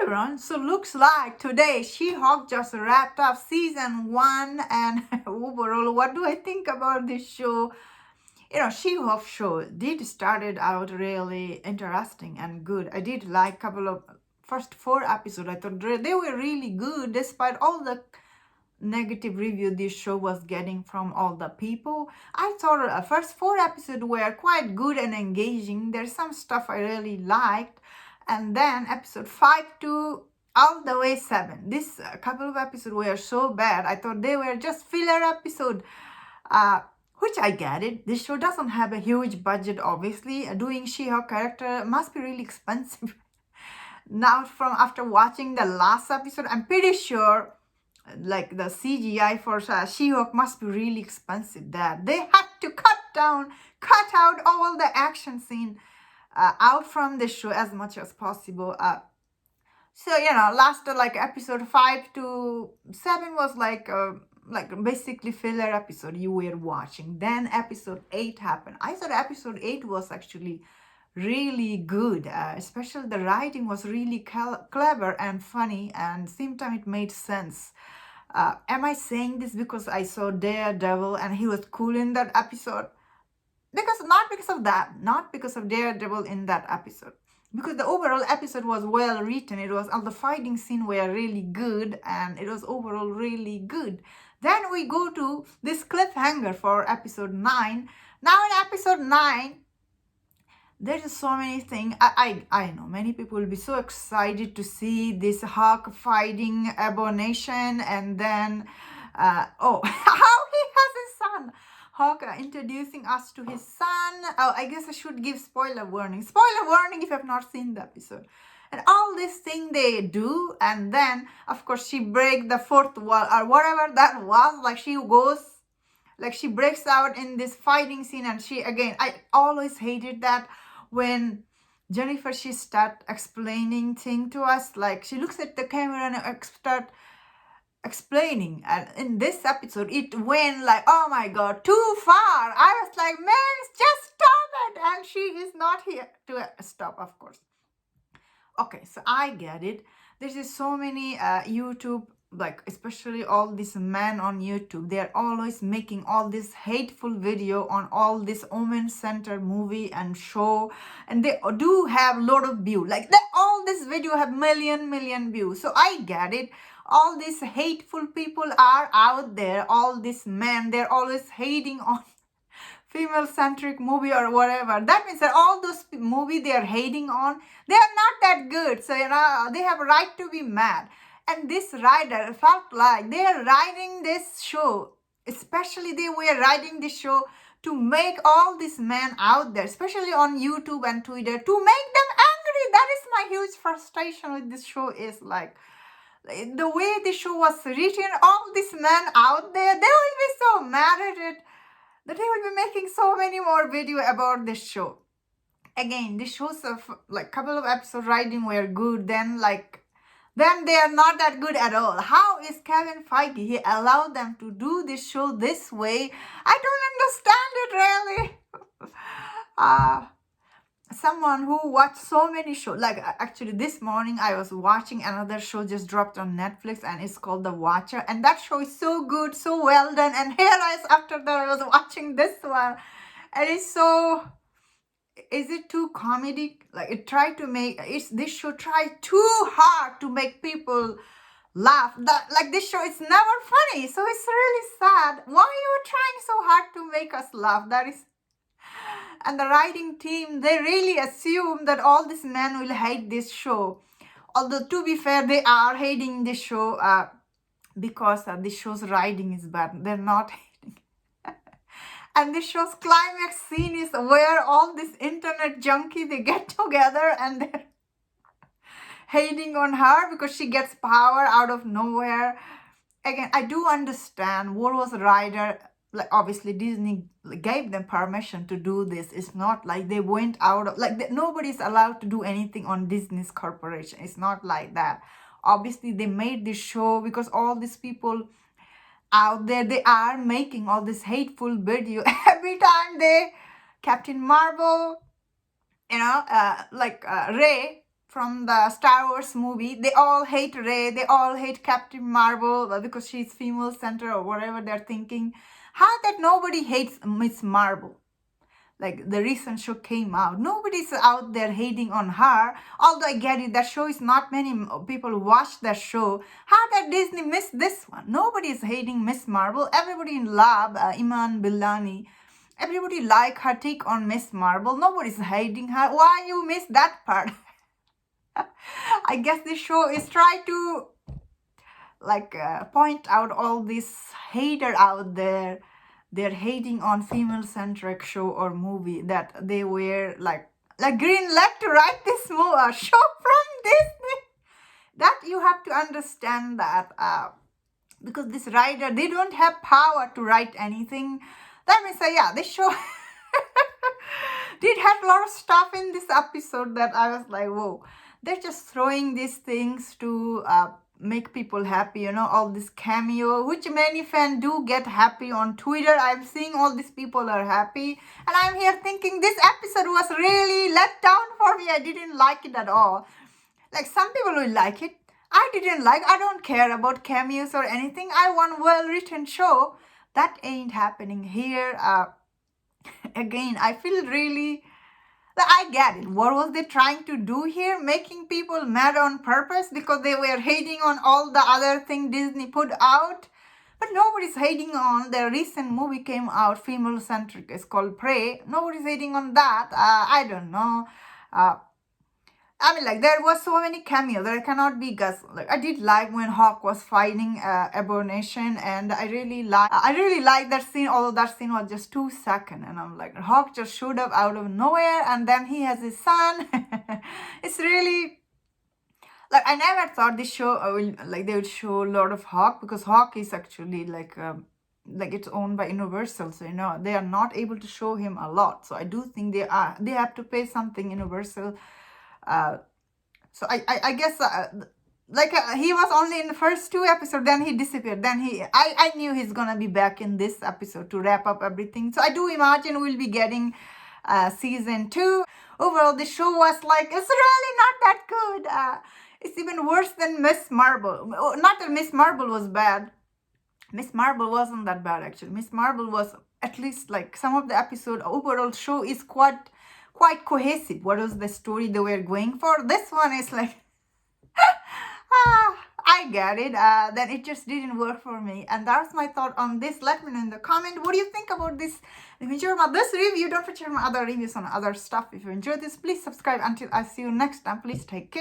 everyone, so looks like today She-Hulk just wrapped up season 1 and overall what do I think about this show? She-Hulk show did started out really interesting and good. I did like couple of first 4 episodes. I thought they were really good despite all the negative review this show was getting from all the people. I thought first 4 episodes were quite good and engaging. There's some stuff I really liked, and then episode 5 to all the way 7. This couple of episodes were so bad. I thought they were just filler episode. Which I get it. This show doesn't have a huge budget, obviously. Doing She-Hulk character must be really expensive. Now, from after watching the last episode, I'm pretty sure like the CGI for She-Hulk must be really expensive. That they had to cut out all the action scene out from the show as much as possible. So last like episode 5 to 7 was like basically filler episode you were watching. Then episode 8 happened. I thought episode 8 was actually really good, especially the writing was really clever and funny, and same time it made sense. Am I saying this because I saw Daredevil and he was cool in that episode? Not because of Daredevil in that episode, because the overall episode was well written. It was all the fighting scene were really good and it was overall really good. Then we go to this cliffhanger for episode 9. Now in episode 9 there's so many things. I know many people will be so excited to see this Hulk fighting Abomination, and then how he has his son. Hulk introducing us to his son. Oh, I guess I should give spoiler warning. Spoiler warning if you have not seen the episode. And all this thing they do, and then of course she break the fourth wall or whatever that was. Like she breaks out in this fighting scene, and I always hated that when Jennifer, she start explaining thing to us, like she looks at the camera and start explaining. And in this episode, it went like, oh my god, too far. I was like, man, just stop it. And she is not here to stop, of course. Okay, so I get it. There's just so many YouTube, like especially all these men on YouTube, they're always making all this hateful video on all this Omen Center movie and show, and they do have lot of view. Like all this video have million views. So I get it. All these hateful people are out there. All these men, they're always hating on female-centric movie or whatever. That means that all those movies they are hating on, they are not that good. So they have a right to be mad. And this writer felt like they are writing this show, especially they were writing this show to make all these men out there, especially on YouTube and Twitter, to make them angry. That is my huge frustration with this show, is like the way the show was written, all these men out there, they will be so mad at it that they will be making so many more videos about this show. Again, the shows of like couple of episode writing were good, then they are not that good at all. How is Kevin Feige, he allowed them to do this show this way? I don't understand it really. Someone who watched so many shows, like actually this morning I was watching another show just dropped on Netflix, and it's called The Watcher, and that show is so good, so well done. And here after that I was watching this one, and is it too comedic? Like this show tried too hard to make people laugh. This show is never funny, so it's really sad. Why are you trying so hard to make us laugh? And the writing team, they really assume that all these men will hate this show. Although, to be fair, they are hating this show because this show's writing is bad. They're not hating. And this show's climax scene is where all this internet junkie, they get together and they're hating on her because she gets power out of nowhere. Again, I do understand what was the writer. Like obviously Disney gave them permission to do this. It's not like they went out of nobody's allowed to do anything on Disney's corporation. It's not like that. Obviously they made this show because all these people out there, they are making all this hateful video every time Captain Marvel, Ray from the Star Wars movie. They all hate Rey. They all hate Captain Marvel because she's female center or whatever they're thinking. How that nobody hates Miss Marvel? Like the recent show came out, nobody's out there hating on her. Although I get it, that show is not many people watch that show. How that Disney missed this one? Nobody is hating Miss Marvel. Everybody in love, Iman Billani. Everybody like her take on Miss Marvel. Nobody's hating her. Why you miss that part? I guess this show is trying to point out all these hater out there. They're hating on female-centric show or movie that they were like green light to write this show from Disney. That you have to understand that because this writer, they don't have power to write anything. That means yeah, this show did have a lot of stuff in this episode that I was like, whoa, they're just throwing these things to make people happy, you know, all this cameo, which many fans do get happy on Twitter. I'm seeing all these people are happy, and I'm here thinking this episode was really let down for me. I didn't like it at all. Like some people will like it. I didn't like. I don't care about cameos or anything. I want well-written show. That ain't happening here. Again, I feel really. I get it. What was they trying to do here? Making people mad on purpose because they were hating on all the other thing Disney put out. But nobody's hating on the recent movie came out, female centric. It's called Prey. Nobody's hating on that. I don't know. I mean, like there was so many cameos that I cannot be guessed. Like I did like when Hawk was fighting Abomination, and I really like that scene. Although that scene was just 2 seconds, and I'm like, Hawk just showed up out of nowhere, and then he has his son. It's really like I never thought this show they would show a lot of Hawk, because Hawk is actually like it's owned by Universal, so you know they are not able to show him a lot. So I do think they have to pay something Universal. So I guess he was only in the first 2 episodes, then he disappeared. Then I knew he's gonna be back in this episode to wrap up everything. So I do imagine we'll be getting season 2. Overall, the show was like, it's really not that good. It's even worse than Miss Marvel. Not that Miss Marvel was bad. Miss Marvel wasn't that bad actually. Miss Marvel was at least like some of the episode. Overall show is quite cohesive. What was the story they were going for? This one is like, I get it. Then it just didn't work for me. And that's my thought on this. Let me know in the comment. What do you think about this? If you enjoyed this review, don't forget my other reviews on other stuff. If you enjoyed this, please subscribe. Until I see you next time, please take care.